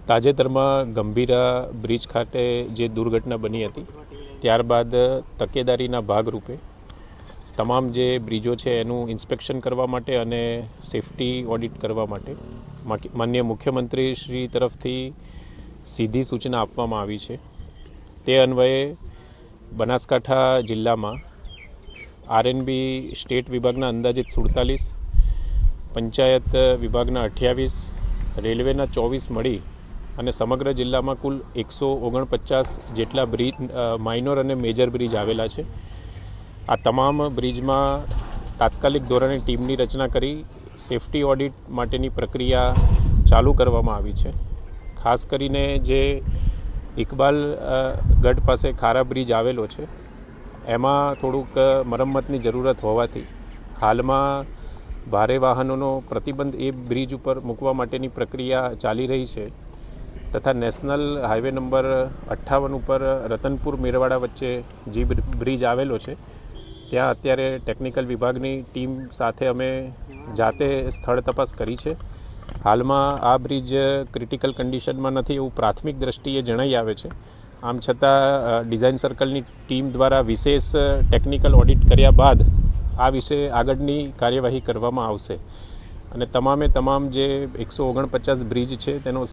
તાજેતરમાં ગંભીરા બ્રિજ ખાતે જે દુર્ઘટના બની હતી ત્યારબાદ તકેદારીના ભાગરૂપે તમામ જે બ્રિજો છે એનું ઇન્સ્પેક્શન કરવા માટે અને સેફટી ઓડિટ કરવા માટે માનનીય મુખ્યમંત્રી શ્રી તરફથી સીધી સૂચના આપવામાં આવી છે। તે અન્વયે બનાસકાંઠા જિલ્લામાં આરએનબી સ્ટેટ વિભાગના અંદાજિત 47, પંચાયત વિભાગના 28, રેલવેના 24 મળી અને સમગ્ર જિલ્લામાં કુલ 149 જેટલા બ્રિજ માઇનોર અને મેજર બ્રિજ આવેલા છે। આ તમામ બ્રિજમાં તાત્કાલિક ધોરણે ટીમની રચના કરી સેફટી ઓડિટ માટેની પ્રક્રિયા ચાલુ કરવામાં આવી છે। ખાસ કરીને જે ઇકબાલ ગઢ પાસે ખારા બ્રિજ આવેલો છે એમાં થોડુંક મરમ્મતની જરૂરત હોવાથી હાલમાં ભારે વાહનોનો પ્રતિબંધ એ બ્રિજ ઉપર મૂકવા માટેની પ્રક્રિયા ચાલી રહી છે તથા નેશનલ હાઈવે નંબર 58 ઉપર રતનપુર મેરવાડા વચ્ચે જે બ્રિજ આવેલો છે ત્યાં અત્યારે ટેકનિકલ વિભાગની ટીમ સાથે અમે જાતે સ્થળ તપાસ કરી છે। હાલમાં આ બ્રિજ ક્રિટિકલ કન્ડિશનમાં નથી એવું પ્રાથમિક દ્રષ્ટિએ જણાઈ આવે છે। આમ છતાં ડિઝાઇન સર્કલની ટીમ દ્વારા વિશેષ ટેકનિકલ ઓડિટ કર્યા બાદ આ વિશે આગળની કાર્યવાહી કરવામાં આવશે અને તમામે તમામ જે 149 બ્રિજ છે તેનો